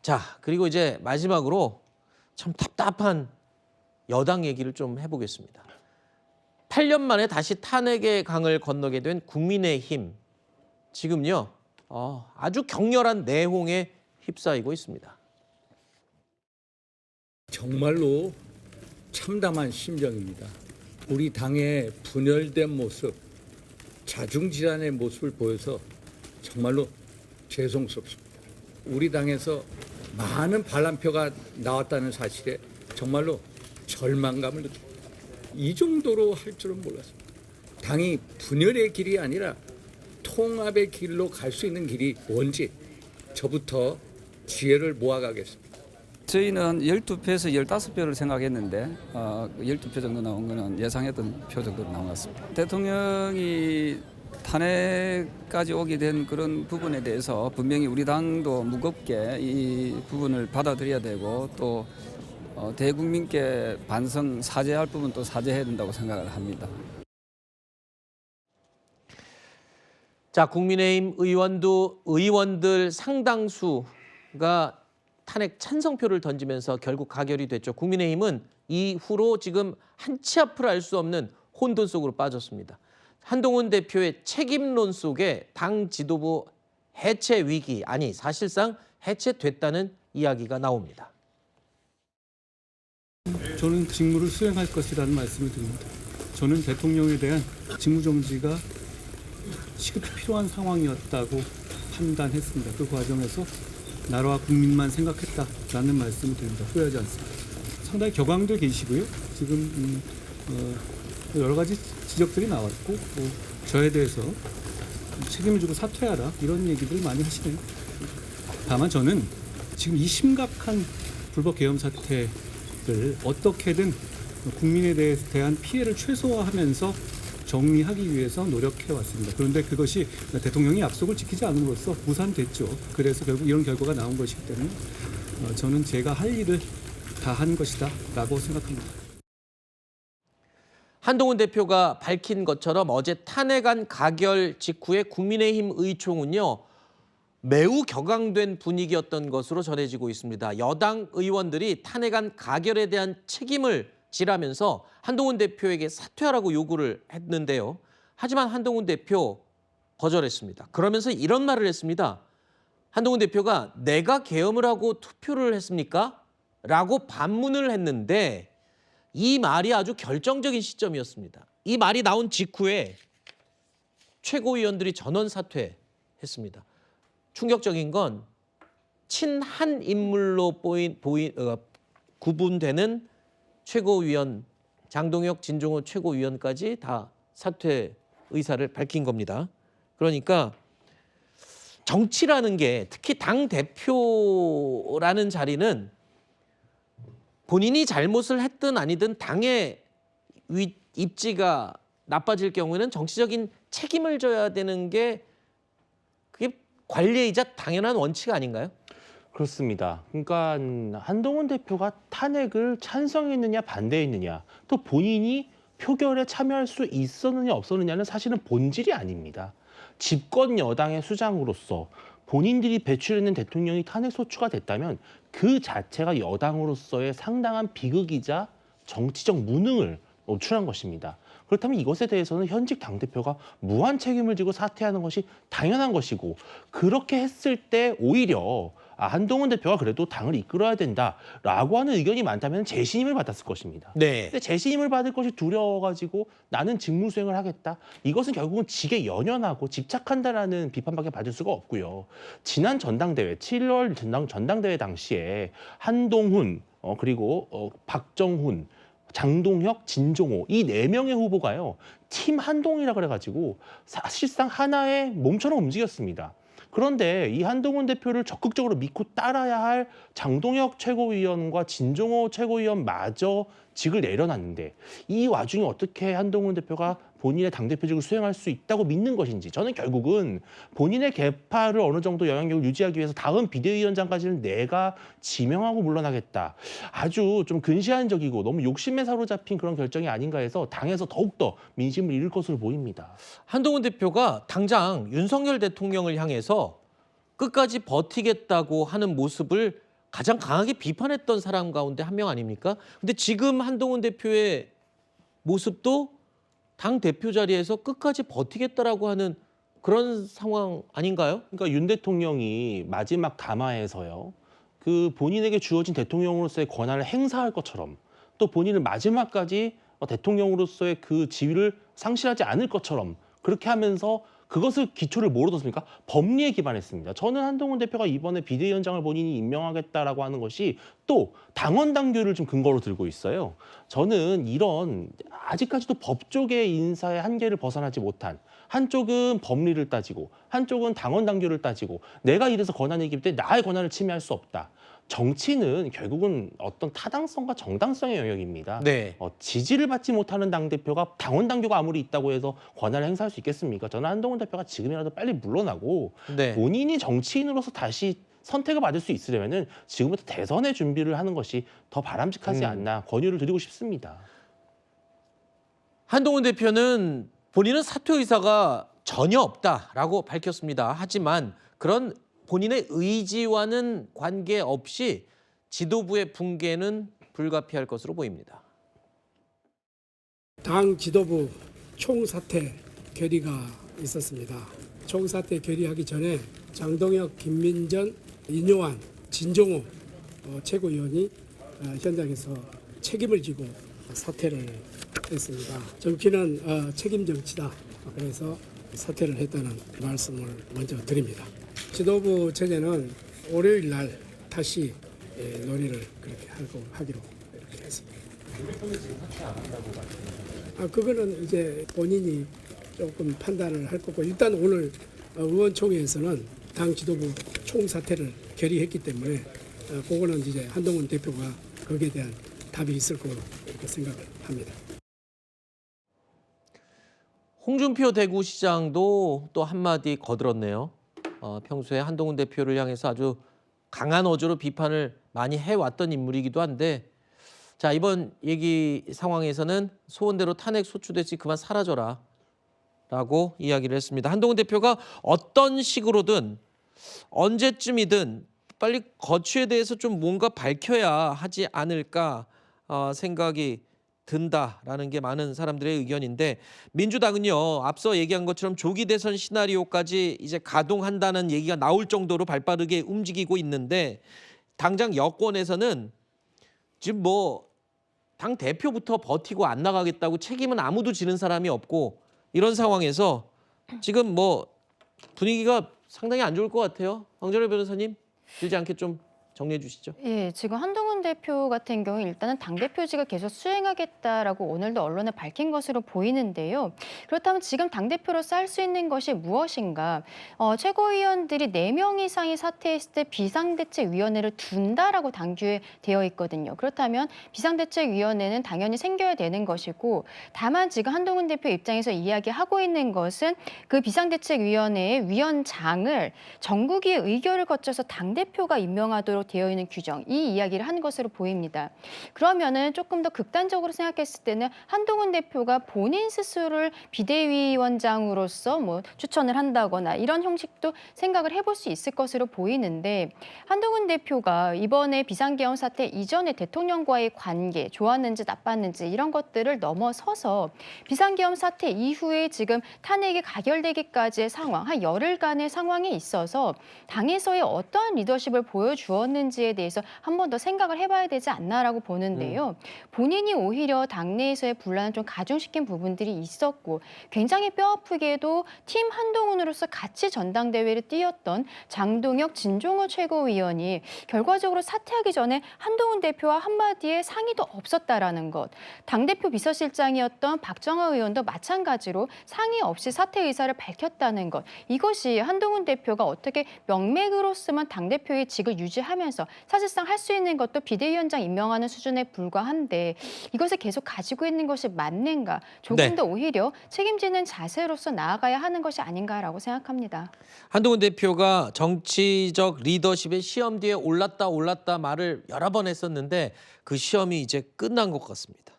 자, 그리고 이제 마지막으로 참 답답한 여당 얘기를 좀 해보겠습니다. 8년 만에 다시 탄핵의 강을 건너게 된 국민의힘. 지금요, 아주 격렬한 내홍에 휩싸이고 있습니다. 정말로 참담한 심정입니다. 우리 당의 분열된 모습, 자중질환의 모습을 보여서 정말로 죄송스럽습니다. 우리 당에서 많은 반란표가 나왔다는 사실에 정말로 절망감을 느낍니다. 이 정도로 할 줄은 몰랐습니다. 당이 분열의 길이 아니라 통합의 길로 갈 수 있는 길이 뭔지 저부터 지혜를 모아가겠습니다. 저희는 12표에서 15표를 생각했는데 12표 정도 나온 거는 예상했던 표 정도로 나온 것 같습니다. 대통령이 탄핵까지 오게 된 그런 부분에 대해서 분명히 우리 당도 무겁게 이 부분을 받아들여야 되고 또 대국민께 반성, 사죄할 부분도 사죄해야 된다고 생각을 합니다. 자, 국민의힘 의원들 상당수가 탄핵 찬성표를 던지면서 결국 가결이 됐죠. 국민의힘은 이후로 지금 한치 앞을 알 수 없는 혼돈 속으로 빠졌습니다. 한동훈 대표의 책임론 속에 당 지도부 해체 위기, 아니 사실상 해체됐다는 이야기가 나옵니다. 저는 직무를 수행할 것이라는 말씀을 드립니다. 저는 대통령에 대한 직무정지가 시급히 필요한 상황이었다고 판단했습니다. 그 과정에서 나라와 국민만 생각했다라는 말씀을 드립니다. 후회하지 않습니다. 상당히 격앙돼 계시고요. 지금 여러 가지 지적들이 나왔고 저에 대해서 책임을 지고 사퇴하라 이런 얘기들 많이 하시네요. 다만 저는 지금 이 심각한 불법 계엄 사태를 어떻게든 국민에 대한 피해를 최소화하면서 정리하기 위해서 노력해 왔습니다. 그런데 그것이 대통령이 약속을 지키지 않음으로써 무산됐죠. 그래서 결국 이런 결과가 나온 것이기 때문에 저는 제가 할 일을 다 한 것이다 라고 생각합니다. 한동훈 대표가 밝힌 것처럼 어제 탄핵안 가결 직후에 국민의힘 의총은요, 매우 격앙된 분위기였던 것으로 전해지고 있습니다. 여당 의원들이 탄핵안 가결에 대한 책임을 지라면서 한동훈 대표에게 사퇴하라고 요구를 했는데요. 하지만 한동훈 대표 거절했습니다. 그러면서 이런 말을 했습니다. 한동훈 대표가 내가 계엄을 하고 투표를 했습니까? 라고 반문을 했는데 이 말이 아주 결정적인 시점이었습니다. 이 말이 나온 직후에 최고위원들이 전원 사퇴했습니다. 충격적인 건 친한 인물로 구분되는 최고위원 장동혁, 진종호 최고위원까지 다 사퇴 의사를 밝힌 겁니다. 그러니까 정치라는 게 특히 당대표라는 자리는 본인이 잘못을 했든 아니든 당의 입지가 나빠질 경우에는 정치적인 책임을 져야 되는 게 그게 관례이자 당연한 원칙 아닌가요? 그렇습니다. 그러니까 한동훈 대표가 탄핵을 찬성했느냐 반대했느냐 또 본인이 표결에 참여할 수 있었느냐 없었느냐는 사실은 본질이 아닙니다. 집권 여당의 수장으로서 본인들이 배출했는 대통령이 탄핵 소추가 됐다면 그 자체가 여당으로서의 상당한 비극이자 정치적 무능을 노출한 것입니다. 그렇다면 이것에 대해서는 현직 당대표가 무한 책임을 지고 사퇴하는 것이 당연한 것이고, 그렇게 했을 때 오히려 한동훈 대표가 그래도 당을 이끌어야 된다라고 하는 의견이 많다면 재신임을 받았을 것입니다. 네. 근데 재신임을 받을 것이 두려워가지고 나는 직무 수행을 하겠다. 이것은 결국은 직에 연연하고 집착한다라는 비판밖에 받을 수가 없고요. 지난 전당대회 7월 전당대회 당시에 한동훈 그리고 박정훈, 장동혁, 진종호 이 4명의 후보가요. 팀 한동이라 그래가지고 사실상 하나의 몸처럼 움직였습니다. 그런데 이 한동훈 대표를 적극적으로 믿고 따라야 할 장동혁 최고위원과 진종호 최고위원마저 직을 내려놨는데 이 와중에 어떻게 한동훈 대표가 본인의 당대표직을 수행할 수 있다고 믿는 것인지, 저는 결국은 본인의 계파를 어느 정도 영향력을 유지하기 위해서 다음 비대위원장까지는 내가 지명하고 물러나겠다. 아주 좀 근시안적이고 너무 욕심에 사로잡힌 그런 결정이 아닌가 해서 당에서 더욱더 민심을 잃을 것으로 보입니다. 한동훈 대표가 당장 윤석열 대통령을 향해서 끝까지 버티겠다고 하는 모습을 가장 강하게 비판했던 사람 가운데 한 명 아닙니까? 근데 지금 한동훈 대표의 모습도 당 대표 자리에서 끝까지 버티겠다라고 하는 그런 상황 아닌가요? 그러니까 윤 대통령이 마지막 담화에서요. 그 본인에게 주어진 대통령으로서의 권한을 행사할 것처럼 또 본인을 마지막까지 대통령으로서의 그 지위를 상실하지 않을 것처럼 그렇게 하면서 그것을 기초를 뭐로 뒀습니까? 법리에 기반했습니다. 저는 한동훈 대표가 이번에 비대위원장을 본인이 임명하겠다라고 하는 것이 또 당원 당규를 좀 근거로 들고 있어요. 저는 이런 아직까지도 법조계 인사의 한계를 벗어나지 못한 한쪽은 법리를 따지고 한쪽은 당원 당규를 따지고 내가 이래서 권한이 있기 때문에 나의 권한을 침해할 수 없다. 정치는 결국은 어떤 타당성과 정당성의 영역입니다. 네. 지지를 받지 못하는 당대표가 당원 당규가 아무리 있다고 해서 권한을 행사할 수 있겠습니까? 저는 한동훈 대표가 지금이라도 빨리 물러나고 네. 본인이 정치인으로서 다시 선택을 받을 수 있으려면은 지금부터 대선의 준비를 하는 것이 더 바람직하지 않나 권유를 드리고 싶습니다. 한동훈 대표는 본인은 사퇴 의사가 전혀 없다라고 밝혔습니다. 하지만 그런 본인의 의지와는 관계없이 지도부의 붕괴는 불가피할 것으로 보입니다. 당 지도부 총사퇴 결의가 있었습니다. 총사퇴 결의하기 전에 장동혁, 김민전, 인요한, 진종호 최고위원이 현장에서 책임을 지고 사퇴를 했습니다. 정치는 책임 정치다. 그래서 사퇴를 했다는 말씀을 먼저 드립니다. 지도부 체제는 월요일 날 다시 논의를 그렇게 하기로 이렇게 했습니다. 그거는 이제 본인이 조금 판단을 할 거고 일단 오늘 의원총회에서는 당 지도부 총사퇴를 결의했기 때문에 그거는 이제 한동훈 대표가 거기에 대한 답이 있을 거로 이렇게 생각을 합니다. 홍준표 대구시장도 또 한마디 거들었네요. 평소에 한동훈 대표를 향해서 아주 강한 어조로 비판을 많이 해왔던 인물이기도 한데 자 이번 얘기 상황에서는 소원대로 탄핵 소추됐지 그만 사라져라 라고 이야기를 했습니다. 한동훈 대표가 어떤 식으로든 언제쯤이든 빨리 거취에 대해서 좀 뭔가 밝혀야 하지 않을까 생각이 든다라는 게 많은 사람들의 의견인데 민주당은요 앞서 얘기한 것처럼 조기 대선 시나리오까지 이제 가동한다는 얘기가 나올 정도로 발빠르게 움직이고 있는데 당장 여권에서는 지금 뭐 당 대표부터 버티고 안 나가겠다고 책임은 아무도 지는 사람이 없고 이런 상황에서 지금 뭐 분위기가 상당히 안 좋을 것 같아요. 황정래 변호사님 길지 않게 좀 정리해 주시죠. 예, 지금 한동훈 대표 같은 경우 일단은 당대표직을 계속 수행하겠다라고 오늘도 언론에 밝힌 것으로 보이는데요. 그렇다면 지금 당대표로서 할 수 있는 것이 무엇인가? 최고위원들이 4명 이상이 사퇴했을 때 비상대책위원회를 둔다라고 당규에 되어 있거든요. 그렇다면 비상대책위원회는 당연히 생겨야 되는 것이고 다만 지금 한동훈 대표 입장에서 이야기하고 있는 것은 그 비상대책위원회의 위원장을 전국위의 의결을 거쳐서 당대표가 임명하도록 되어 있는 규정, 이 이야기를 한 것으로 보입니다. 그러면은 조금 더 극단적으로 생각했을 때는 한동훈 대표가 본인 스스로를 비대위원장으로서 뭐 추천을 한다거나 이런 형식도 생각을 해볼 수 있을 것으로 보이는데 한동훈 대표가 이번에 비상계엄 사태 이전에 대통령과의 관계, 좋았는지 나빴는지 이런 것들을 넘어서서 비상계엄 사태 이후에 지금 탄핵이 가결되기까지의 상황, 한 열흘간의 상황에 있어서 당에서의 어떠한 리더십을 보여주었는지에 대해서 한 번 더 생각을 해봐야 되지 않나라고 보는데요. 본인이 오히려 당내에서의 분란을 좀 가중시킨 부분들이 있었고 굉장히 뼈아프게도 팀 한동훈으로서 같이 전당대회를 뛰었던 장동혁, 진종호 최고위원이 결과적으로 사퇴하기 전에 한동훈 대표와 한마디의 상의도 없었다라는 것. 당대표 비서실장이었던 박정하 의원도 마찬가지로 상의 없이 사퇴 의사를 밝혔다는 것. 이것이 한동훈 대표가 어떻게 명맥으로서만 당대표의 직을 유지하면서 사실상 할 수 있는 것도 비대위원장 임명하는 수준에 불과한데 이것을 계속 가지고 있는 것이 맞는가? 조금 더 오히려 책임지는 자세로서 나아가야 하는 것이 아닌가라고 생각합니다. 한동훈 대표가 정치적 리더십의 시험 뒤에 올랐다 말을 여러 번 했었는데 그 시험이 이제 끝난 것 같습니다.